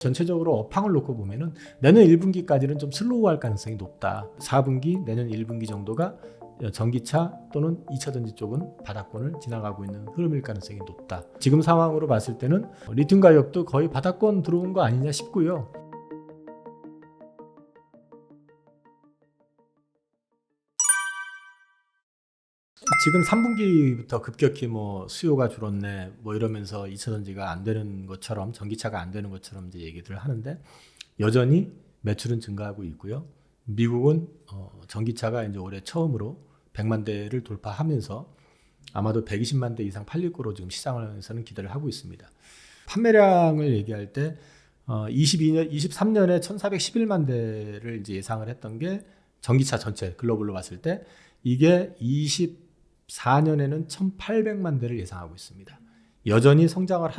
전체적으로 업황을 놓고 보면은 내년 1분기까지는 좀 슬로우할 가능성이 높다. 4분기, 내년 1분기 정도가 전기차 또는 2차 전지 쪽은 바닥권을 지나가고 있는 흐름일 가능성이 높다. 지금 상황으로 봤을 때는 리튬 가격도 거의 바닥권 들어온 거 아니냐 싶고요. 지금 3분기부터 급격히 수요가 줄었네 이러면서 2차 전지가 안 되는 것처럼, 전기차가 안 되는 것처럼 이제 얘기들을 하는데, 여전히 매출은 증가하고 있고요. 미국은 전기차가 이제 올해 처음으로 100만 대를 돌파하면서 아마도 120만 대 이상 팔릴 거로 지금 시장에서는 기대를 하고 있습니다. 판매량을 얘기할 때 23년에 1411만 대를 이제 예상을 했던 게, 전기차 전체 글로벌로 봤을 때 이게 24년에는 1800만 대를 예상하고 있습니다. 여전히 성장을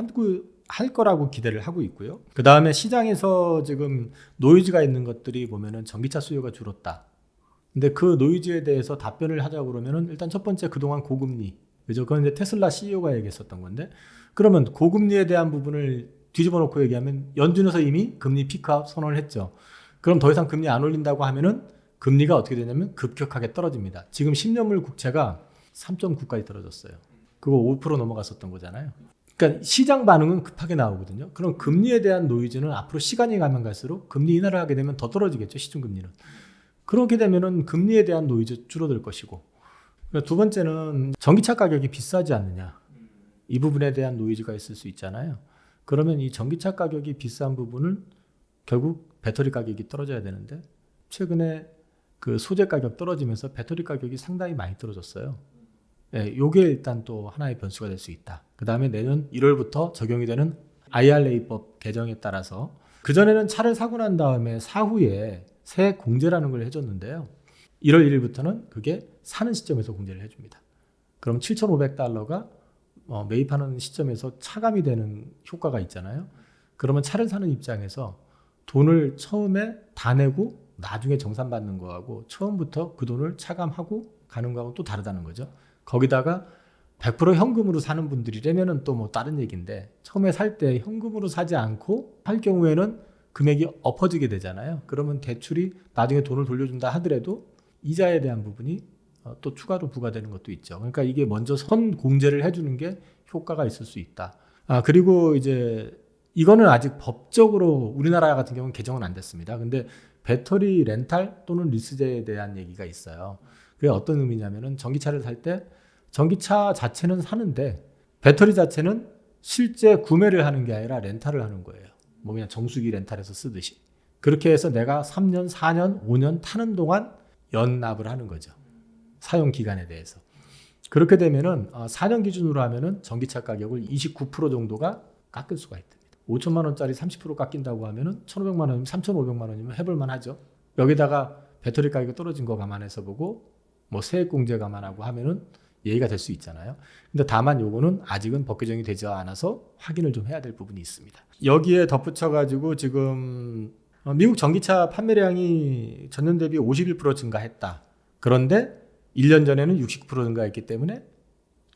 할 거라고 기대를 하고 있고요. 그 다음에 시장에서 지금 노이즈가 있는 것들이 보면은 전기차 수요가 줄었다. 근데 그 노이즈에 대해서 답변을 하자고 그러면은, 일단 첫 번째, 그동안 고금리. 그죠? 그건 이제 테슬라 CEO가 얘기했었던 건데, 그러면 고금리에 대한 부분을 뒤집어 놓고 얘기하면, 연준에서 이미 금리 피크아웃 선언을 했죠. 그럼 더 이상 금리 안 올린다고 하면은 금리가 어떻게 되냐면 급격하게 떨어집니다. 지금 10년물 국채가 3.9까지 떨어졌어요. 그거 5% 넘어갔었던 거잖아요. 그러니까 시장 반응은 급하게 나오거든요. 그럼 금리에 대한 노이즈는 앞으로 시간이 가면 갈수록 금리 인하를 하게 되면 더 떨어지겠죠, 시중금리는. 그렇게 되면은 금리에 대한 노이즈 줄어들 것이고, 두 번째는 전기차 가격이 비싸지 않느냐, 이 부분에 대한 노이즈가 있을 수 있잖아요. 그러면 이 전기차 가격이 비싼 부분은 결국 배터리 가격이 떨어져야 되는데, 최근에 그 소재 가격 떨어지면서 배터리 가격이 상당히 많이 떨어졌어요. 네, 요게 일단 또 하나의 변수가 될 수 있다. 그 다음에 내년 1월부터 적용이 되는 IRA법 개정에 따라서, 그전에는 차를 사고 난 다음에 사후에 세액 공제라는 걸 해줬는데요. 1월 1일부터는 그게 사는 시점에서 공제를 해줍니다. 그럼 $7,500가 매입하는 시점에서 차감이 되는 효과가 있잖아요. 그러면 차를 사는 입장에서 돈을 처음에 다 내고 나중에 정산받는 거하고, 처음부터 그 돈을 차감하고 가는 거하고 또 다르다는 거죠. 거기다가 100% 현금으로 사는 분들이라면은 또 다른 얘기인데, 처음에 살 때 현금으로 사지 않고 할 경우에는 금액이 엎어지게 되잖아요. 그러면 대출이 나중에 돈을 돌려준다 하더라도 이자에 대한 부분이 또 추가로 부과되는 것도 있죠. 그러니까 이게 먼저 선 공제를 해주는 게 효과가 있을 수 있다. 그리고 이제 이거는 아직 법적으로 우리나라 같은 경우는 개정은 안 됐습니다. 근데 배터리 렌탈 또는 리스제에 대한 얘기가 있어요. 그게 어떤 의미냐면은, 전기차를 살 때 전기차 자체는 사는데 배터리 자체는 실제 구매를 하는 게 아니라 렌탈을 하는 거예요. 그냥 정수기 렌탈해서 쓰듯이. 그렇게 해서 내가 3년, 4년, 5년 타는 동안 연납을 하는 거죠. 사용 기간에 대해서. 그렇게 되면은 4년 기준으로 하면은 전기차 가격을 29% 정도가 깎을 수가 있답니다. 5천만 원짜리 30% 깎인다고 하면은 1,500만 원이면 3,500만 원이면 해볼만 하죠. 여기다가 배터리 가격이 떨어진 거 감안해서 보고 세액 공제 감안하고 하면은 예의가 될 수 있잖아요. 근데 다만 요거는 아직은 법 개정이 되지 않아서 확인을 좀 해야 될 부분이 있습니다. 여기에 덧붙여가지고 지금 미국 전기차 판매량이 전년 대비 51% 증가했다. 그런데 1년 전에는 60% 증가했기 때문에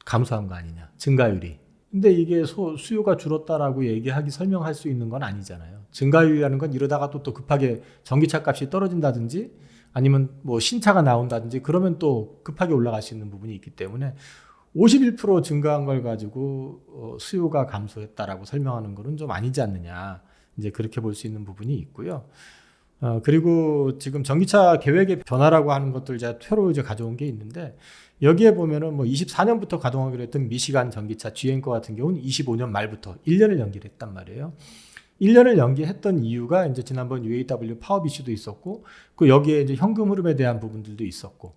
감소한 거 아니냐, 증가율이. 근데 이게 수요가 줄었다라고 설명할 수 있는 건 아니잖아요. 증가율이라는 건 이러다가 또 급하게 전기차 값이 떨어진다든지, 아니면 신차가 나온다든지, 그러면 또 급하게 올라갈 수 있는 부분이 있기 때문에 51% 증가한 걸 가지고 수요가 감소했다라고 설명하는 거는 좀 아니지 않느냐, 이제 그렇게 볼 수 있는 부분이 있고요. 그리고 지금 전기차 계획의 변화라고 하는 것들 제가 표로 이제 가져온 게 있는데, 여기에 보면은 24년부터 가동하기로 했던 미시간 전기차 GM 거 같은 경우는 25년 말부터 1년을 연기를 했단 말이에요. 1년을 연기했던 이유가 이제 지난번 UAW 파업 이슈도 있었고, 그 여기에 이제 현금 흐름에 대한 부분들도 있었고,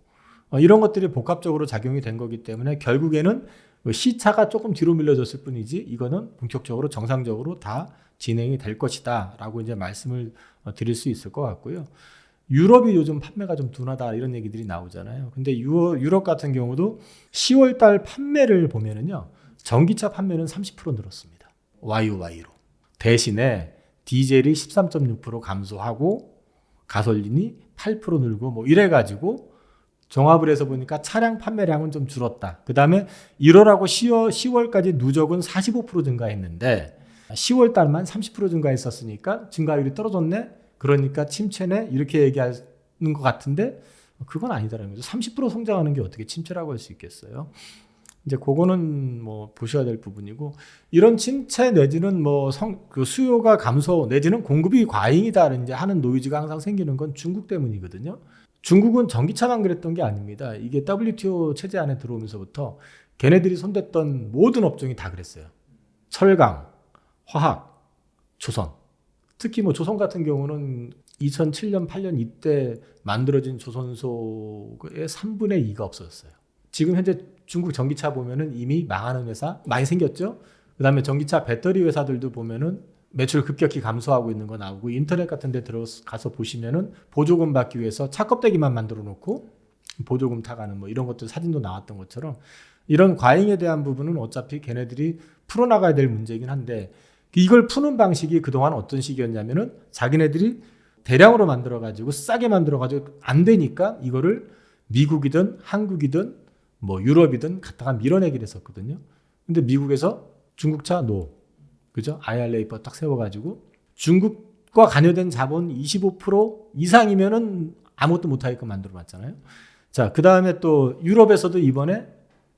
이런 것들이 복합적으로 작용이 된 거기 때문에 결국에는 시차가 조금 뒤로 밀려졌을 뿐이지, 이거는 본격적으로 정상적으로 다 진행이 될 것이다 라고 이제 말씀을 드릴 수 있을 것 같고요. 유럽이 요즘 판매가 좀 둔하다 이런 얘기들이 나오잖아요. 근데 유럽 같은 경우도 10월 달 판매를 보면은요, 전기차 판매는 30% 늘었습니다. YOY로. 대신에 디젤이 13.6% 감소하고 가솔린이 8% 늘고 이래가지고 종합을 해서 보니까 차량 판매량은 좀 줄었다. 그 다음에 1월하고 10월까지 누적은 45% 증가했는데, 10월 달만 30% 증가했었으니까 증가율이 떨어졌네. 그러니까 침체네. 이렇게 얘기하는 것 같은데 그건 아니다라는 거죠. 30% 성장하는 게 어떻게 침체라고 할 수 있겠어요? 이제 그거는 뭐 보셔야 될 부분이고, 이런 침체 내지는 그 수요가 감소 내지는 공급이 과잉이다 이제 하는 노이즈가 항상 생기는 건 중국 때문이거든요. 중국은 전기차만 그랬던 게 아닙니다. 이게 WTO 체제 안에 들어오면서부터 걔네들이 손댔던 모든 업종이 다 그랬어요. 철강, 화학, 조선. 특히 뭐 조선 같은 경우는 2007년, 8년 이때 만들어진 조선소의 3분의 2가 없어졌어요. 지금 현재 중국 전기차 보면은 이미 망하는 회사 많이 생겼죠. 그다음에 전기차 배터리 회사들도 보면은 매출 급격히 감소하고 있는 거 나오고, 인터넷 같은 데 들어가서 보시면은 보조금 받기 위해서 차 껍데기만 만들어 놓고 보조금 타가는 뭐 이런 것들 사진도 나왔던 것처럼, 이런 과잉에 대한 부분은 어차피 걔네들이 풀어나가야 될 문제이긴 한데, 이걸 푸는 방식이 그동안 어떤 식이었냐면은 자기네들이 대량으로 만들어가지고 싸게 만들어가지고 안 되니까 이거를 미국이든 한국이든 뭐 유럽이든 갖다가 밀어내기를 했었거든요. 근데 미국에서 중국차 그죠? IRA 딱 세워가지고 중국과 관여된 자본 25% 이상이면은 아무것도 못하게끔 만들어놨잖아요. 자, 그 다음에 또 유럽에서도 이번에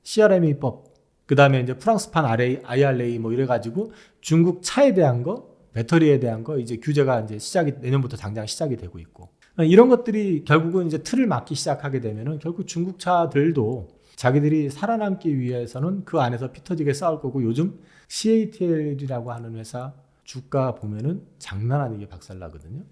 CRMA법, 그 다음에 이제 프랑스판 IRA 뭐 이래가지고 중국 차에 대한 거, 배터리에 대한 거 이제 규제가 이제 내년부터 당장 시작이 되고 있고, 이런 것들이 결국은 이제 틀을 막기 시작하게 되면은 결국 중국 차들도 자기들이 살아남기 위해서는 그 안에서 피 터지게 싸울 거고, 요즘 CATL이라고 하는 회사 주가 보면은 장난 아니게 박살나거든요.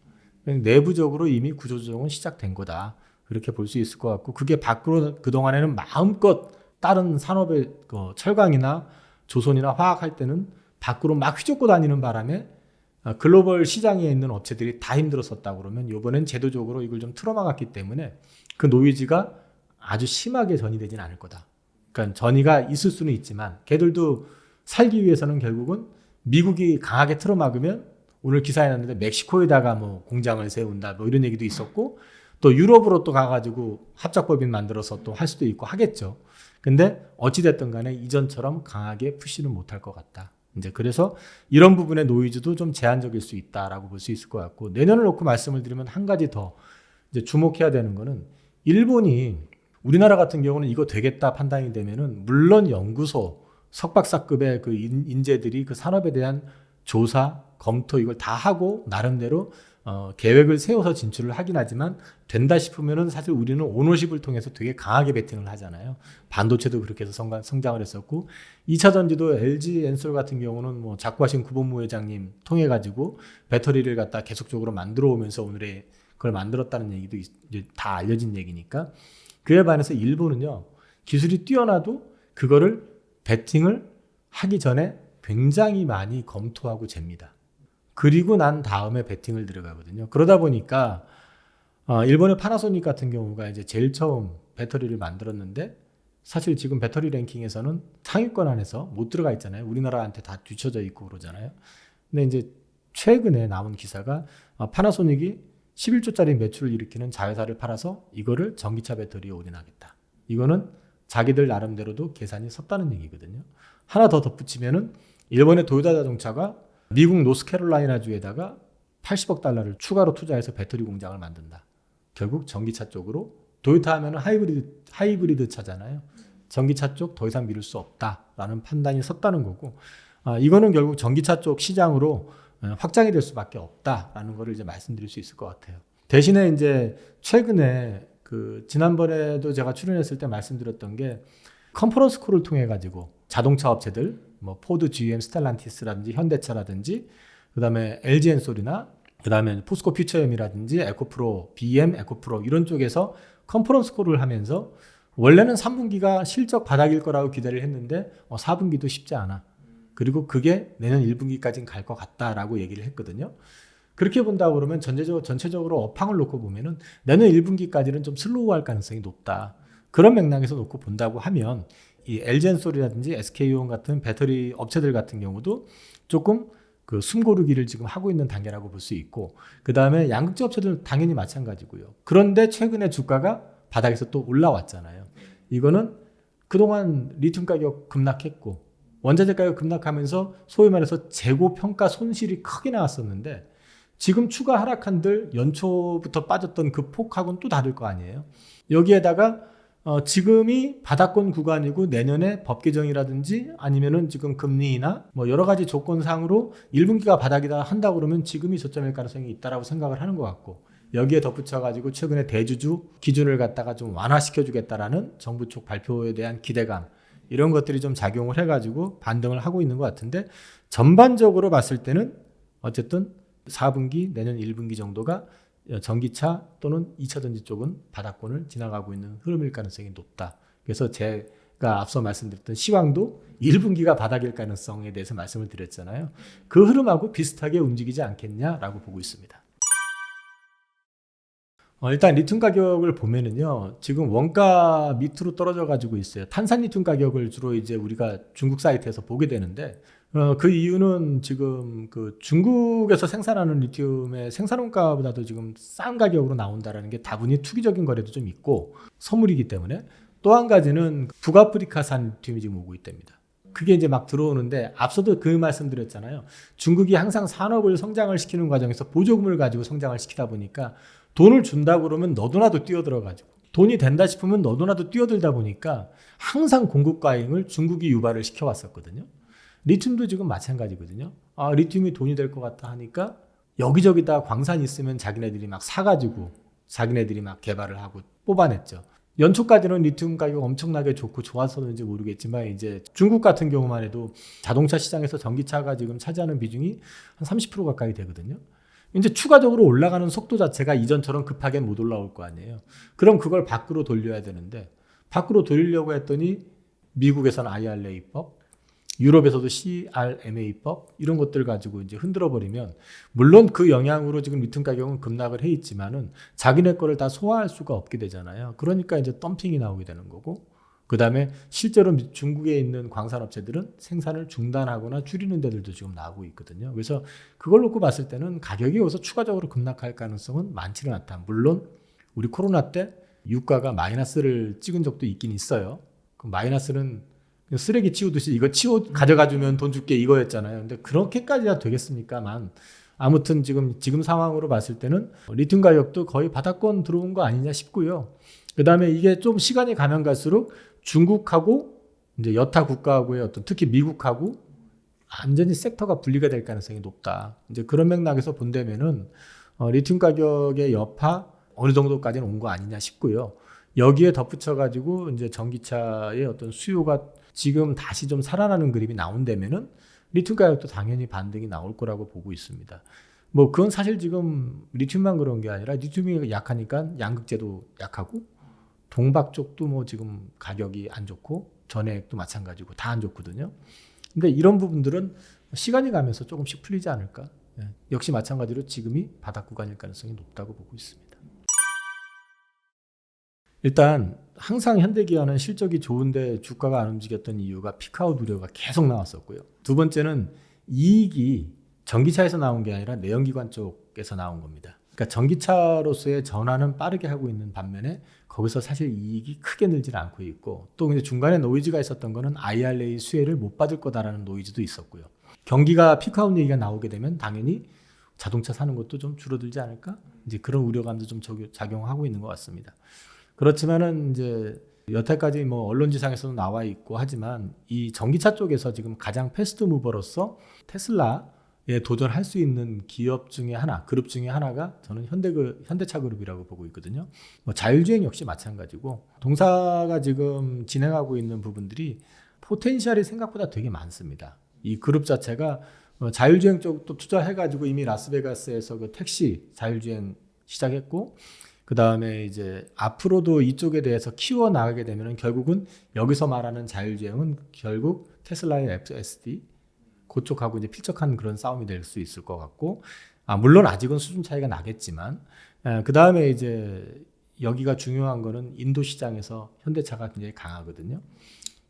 내부적으로 이미 구조조정은 시작된 거다, 그렇게 볼 수 있을 것 같고, 그게 밖으로 그동안에는 마음껏 다른 산업의 철강이나 조선이나 화학 할 때는 밖으로 막 휘젓고 다니는 바람에 글로벌 시장에 있는 업체들이 다 힘들었었다 그러면, 이번엔 제도적으로 이걸 좀 틀어막았기 때문에 그 노이즈가 아주 심하게 전이되진 않을 거다. 그러니까 전이가 있을 수는 있지만 걔들도 살기 위해서는 결국은 미국이 강하게 틀어막으면, 오늘 기사에 났는데 멕시코에다가 뭐 공장을 세운다 뭐 이런 얘기도 있었고, 또 유럽으로 또 가가지고 합작법인 만들어서 또 할 수도 있고 하겠죠. 근데 어찌됐든 간에 이전처럼 강하게 푸시는 못할 것 같다. 이제 그래서 이런 부분의 노이즈도 좀 제한적일 수 있다라고 볼 수 있을 것 같고, 내년을 놓고 말씀을 드리면 한 가지 더 이제 주목해야 되는 거는, 일본이 우리나라 같은 경우는 이거 되겠다 판단이 되면은 물론 연구소, 석박사급의 그 인재들이 그 산업에 대한 조사, 검토 이걸 다 하고 나름대로 계획을 세워서 진출을 하긴 하지만, 된다 싶으면은 사실 우리는 오너십을 통해서 되게 강하게 베팅을 하잖아요. 반도체도 그렇게 해서 성장을 했었고, 2차 전지도 LG 엔솔 같은 경우는 뭐 작고하신 구본무 회장님 통해 가지고 배터리를 갖다 계속적으로 만들어 오면서 오늘의 그걸 만들었다는 얘기도 이제 다 알려진 얘기니까, 그에 반해서 일본은요, 기술이 뛰어나도 그거를 베팅을 하기 전에 굉장히 많이 검토하고 잽니다. 그리고 난 다음에 베팅을 들어가거든요. 그러다 보니까 일본의 파나소닉 같은 경우가 이제 제일 처음 배터리를 만들었는데, 사실 지금 배터리 랭킹에서는 상위권 안에서 못 들어가 있잖아요. 우리나라한테 다 뒤쳐져 있고 그러잖아요. 근데 이제 최근에 나온 기사가 파나소닉이 11조짜리 매출을 일으키는 자회사를 팔아서 이거를 전기차 배터리에 올인하겠다. 이거는 자기들 나름대로도 계산이 섰다는 얘기거든요. 하나 더 덧붙이면은 일본의 도요타 자동차가 미국 노스캐롤라이나 주에다가 80억 달러를 추가로 투자해서 배터리 공장을 만든다. 결국 전기차 쪽으로, 도요타 하면은 하이브리드 차잖아요. 전기차 쪽 더 이상 미룰 수 없다라는 판단이 섰다는 거고, 이거는 결국 전기차 쪽 시장으로 확장이 될 수밖에 없다라는 거를 이제 말씀드릴 수 있을 것 같아요. 대신에 이제 최근에 지난번에도 제가 출연했을 때 말씀드렸던 게, 컨퍼런스 콜을 통해 가지고 자동차 업체들, 뭐 포드, GM, 스텔란티스라든지 현대차라든지, 그다음에 LG 엔솔이나 그다음에 포스코 퓨처엠이라든지 에코프로, BM, 에코프로 이런 쪽에서 컨퍼런스 콜을 하면서, 원래는 3분기가 실적 바닥일 거라고 기대를 했는데 4분기도 쉽지 않아. 그리고 그게 내년 1분기까지는 갈 것 같다라고 얘기를 했거든요. 그렇게 본다고 그러면 전체적으로 업황을 놓고 보면은 내년 1분기까지는 좀 슬로우할 가능성이 높다. 그런 맥락에서 놓고 본다고 하면, 이 LG엔솔이라든지 SK온 같은 배터리 업체들 같은 경우도 조금 그 숨고르기를 지금 하고 있는 단계라고 볼 수 있고, 그 다음에 양극재 업체들 당연히 마찬가지고요. 그런데 최근에 주가가 바닥에서 또 올라왔잖아요. 이거는 그동안 리튬 가격 급락했고, 원자재 가격 급락하면서 소위 말해서 재고 평가 손실이 크게 나왔었는데 지금 추가 하락한들 연초부터 빠졌던 그 폭하고는 또 다를 거 아니에요. 여기에다가 지금이 바닥권 구간이고 내년에 법 개정이라든지 아니면은 지금 금리나 뭐 여러 가지 조건상으로 1분기가 바닥이다 한다 그러면 지금이 저점일 가능성이 있다라고 생각을 하는 것 같고, 여기에 덧붙여가지고 최근에 대주주 기준을 갖다가 좀 완화시켜주겠다라는 정부 쪽 발표에 대한 기대감, 이런 것들이 좀 작용을 해가지고 반등을 하고 있는 것 같은데, 전반적으로 봤을 때는 어쨌든 4분기 내년 1분기 정도가 전기차 또는 2차전지 쪽은 바닥권을 지나가고 있는 흐름일 가능성이 높다. 그래서 제가 앞서 말씀드렸던 시황도 1분기가 바닥일 가능성에 대해서 말씀을 드렸잖아요. 그 흐름하고 비슷하게 움직이지 않겠냐라고 보고 있습니다. 일단 리튬 가격을 보면은요, 지금 원가 밑으로 떨어져 가지고 있어요. 탄산 리튬 가격을 주로 이제 우리가 중국 사이트에서 보게 되는데, 그 이유는 지금 그 중국에서 생산하는 리튬의 생산원가보다도 지금 싼 가격으로 나온다라는 게 다분히 투기적인 거래도 좀 있고 선물이기 때문에, 또 한 가지는 북아프리카산 리튬이 지금 오고 있답니다. 그게 이제 막 들어오는데, 앞서도 그 말씀드렸잖아요. 중국이 항상 산업을 성장을 시키는 과정에서 보조금을 가지고 성장을 시키다 보니까 돈을 준다 그러면 너도나도 뛰어들어가지고, 돈이 된다 싶으면 너도나도 뛰어들다 보니까 항상 공급 과잉을 중국이 유발을 시켜왔었거든요. 리튬도 지금 마찬가지거든요. 리튬이 돈이 될 것 같다 하니까 여기저기다 광산이 있으면 자기네들이 막 사가지고 자기네들이 막 개발을 하고 뽑아냈죠. 연초까지는 리튬 가격 엄청나게 좋고 좋았었는지 모르겠지만, 이제 중국 같은 경우만 해도 자동차 시장에서 전기차가 지금 차지하는 비중이 한 30% 가까이 되거든요. 이제 추가적으로 올라가는 속도 자체가 이전처럼 급하게 못 올라올 거 아니에요. 그럼 그걸 밖으로 돌려야 되는데, 밖으로 돌리려고 했더니 미국에서는 IRA법, 유럽에서도 CRMA법, 이런 것들 가지고 이제 흔들어 버리면, 물론 그 영향으로 지금 리튬 가격은 급락을 해 있지만은 자기네 거를 다 소화할 수가 없게 되잖아요. 그러니까 이제 덤핑이 나오게 되는 거고, 그 다음에 실제로 중국에 있는 광산업체들은 생산을 중단하거나 줄이는 데들도 지금 나오고 있거든요. 그래서 그걸 놓고 봤을 때는 가격이 여기서 추가적으로 급락할 가능성은 많지는 않다. 물론 우리 코로나 때 유가가 마이너스를 찍은 적도 있긴 있어요. 그 마이너스는 쓰레기 치우듯이 이거 가져가주면 돈 줄게 이거였잖아요. 근데 그렇게까지야 되겠습니까만, 아무튼 지금 상황으로 봤을 때는 리튬 가격도 거의 바닥권 들어온 거 아니냐 싶고요. 그 다음에 이게 좀 시간이 가면 갈수록 중국하고 이제 여타 국가하고의 어떤, 특히 미국하고 완전히 섹터가 분리가 될 가능성이 높다. 이제 그런 맥락에서 본다면은 리튬 가격의 여파 어느 정도까지는 온 거 아니냐 싶고요. 여기에 덧붙여가지고 이제 전기차의 어떤 수요가 지금 다시 좀 살아나는 그림이 나온다면은 리튬 가격도 당연히 반등이 나올 거라고 보고 있습니다. 뭐 그건 사실 지금 리튬만 그런 게 아니라, 리튬이 약하니까 양극재도 약하고 동박 쪽도 뭐 지금 가격이 안 좋고 전해액도 마찬가지고 다 안 좋거든요. 근데 이런 부분들은 시간이 가면서 조금씩 풀리지 않을까. 역시 마찬가지로 지금이 바닥 구간일 가능성이 높다고 보고 있습니다. 일단 항상 현대기아는 실적이 좋은데 주가가 안 움직였던 이유가 피크아웃 우려가 계속 나왔었고요. 두 번째는 이익이 전기차에서 나온 게 아니라 내연기관 쪽에서 나온 겁니다. 그러니까 전기차로서의 전환은 빠르게 하고 있는 반면에 거기서 사실 이익이 크게 늘지는 않고 있고, 또 이제 중간에 노이즈가 있었던 거는 IRA 수혜를 못 받을 거다라는 노이즈도 있었고요. 경기가 피크아웃 얘기가 나오게 되면 당연히 자동차 사는 것도 좀 줄어들지 않을까? 이제 그런 우려감도 좀 작용하고 있는 것 같습니다. 그렇지만은 이제 여태까지 뭐 언론지상에서도 나와 있고 하지만, 이 전기차 쪽에서 지금 가장 패스트 무버로서 테슬라에 도전할 수 있는 기업 중에 하나, 그룹 중에 하나가 저는 현대차 그룹이라고 보고 있거든요. 뭐 자율주행 역시 마찬가지고, 동사가 지금 진행하고 있는 부분들이 포텐셜이 생각보다 되게 많습니다. 이 그룹 자체가 자율주행 쪽도 투자해가지고 이미 라스베가스에서 그 택시 자율주행 시작했고, 그 다음에 이제 앞으로도 이쪽에 대해서 키워 나가게 되면 결국은 여기서 말하는 자율주행은 결국 테슬라의 FSD 그쪽하고 이제 필적한 그런 싸움이 될 수 있을 것 같고, 물론 아직은 수준 차이가 나겠지만, 그 다음에 이제 여기가 중요한 거는 인도 시장에서 현대차가 굉장히 강하거든요.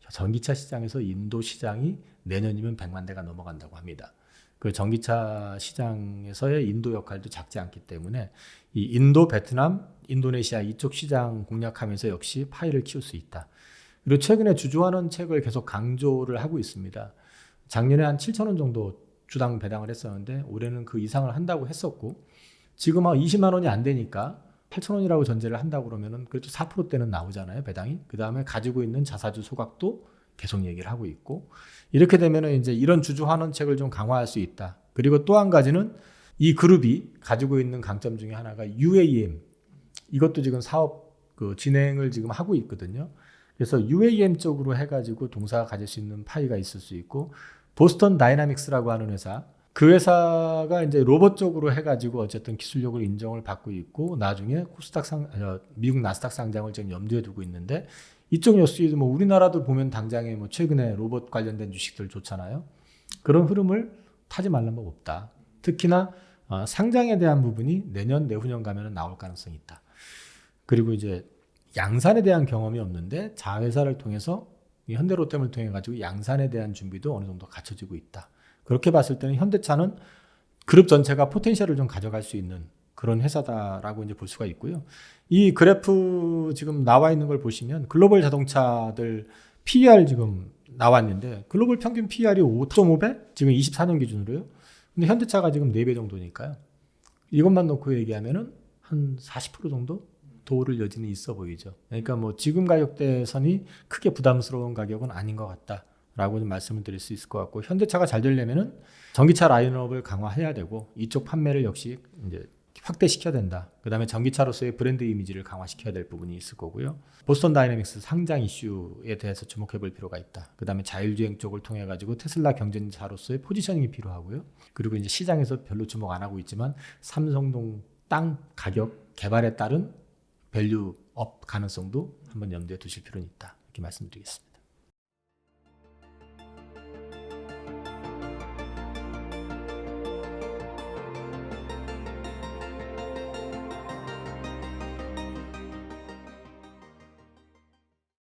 전기차 시장에서 인도 시장이 내년이면 100만 대가 넘어간다고 합니다. 그 전기차 시장에서의 인도 역할도 작지 않기 때문에 이 인도, 베트남, 인도네시아 이쪽 시장 공략하면서 역시 파이를 키울 수 있다. 그리고 최근에 주주환원 책을 계속 강조를 하고 있습니다. 작년에 한 7,000원 정도 주당 배당을 했었는데 올해는 그 이상을 한다고 했었고 지금 20만 원이 안 되니까 8,000원이라고 전제를 한다고 그러면은 그래도 4%대는 나오잖아요, 배당이. 그다음에 가지고 있는 자사주 소각도 계속 얘기를 하고 있고 이렇게 되면은 이제 이런 주주 환원책을 좀 강화할 수 있다. 그리고 또 한 가지는 이 그룹이 가지고 있는 강점 중에 하나가 UAM. 이것도 지금 사업 진행을 지금 하고 있거든요. 그래서 UAM 쪽으로 해가지고 동사가 가질 수 있는 파이가 있을 수 있고 보스턴 다이나믹스라고 하는 회사 그 회사가 이제 로봇 쪽으로 해가지고 어쨌든 기술력을 인정을 받고 있고 나중에 미국 나스닥 상장을 지금 염두에 두고 있는데 이쪽 역시도 뭐 우리나라도 보면 당장에 뭐 최근에 로봇 관련된 주식들 좋잖아요. 그런 흐름을 타지 말란 법 없다. 특히나 상장에 대한 부분이 내년 내후년 가면은 나올 가능성이 있다. 그리고 이제 양산에 대한 경험이 없는데 자회사를 통해서 현대로템을 통해 가지고 양산에 대한 준비도 어느 정도 갖춰지고 있다. 그렇게 봤을 때는 현대차는 그룹 전체가 포텐셜을 좀 가져갈 수 있는 그런 회사다라고 이제 볼 수가 있고요. 이 그래프 지금 나와 있는 걸 보시면 글로벌 자동차들 PER 지금 나왔는데 글로벌 평균 PER이 5.5배? 지금 24년 기준으로요. 근데 현대차가 지금 4배 정도니까요. 이것만 놓고 얘기하면은 한 40% 정도 더 오를 여지는 있어 보이죠. 그러니까 뭐 지금 가격대선이 크게 부담스러운 가격은 아닌 것 같다라고 좀 말씀을 드릴 수 있을 것 같고 현대차가 잘 되려면은 전기차 라인업을 강화해야 되고 이쪽 판매를 역시 이제 확대시켜야 된다. 그다음에 전기차로서의 브랜드 이미지를 강화시켜야 될 부분이 있을 거고요. 보스턴 다이내믹스 상장 이슈에 대해서 주목해 볼 필요가 있다. 그다음에 자율주행 쪽을 통해 가지고 테슬라 경쟁자로서의 포지셔닝이 필요하고요. 그리고 이제 시장에서 별로 주목 안 하고 있지만 삼성동 땅 가격 개발에 따른 밸류 업 가능성도 한번 염두에 두실 필요는 있다. 이렇게 말씀드리겠습니다.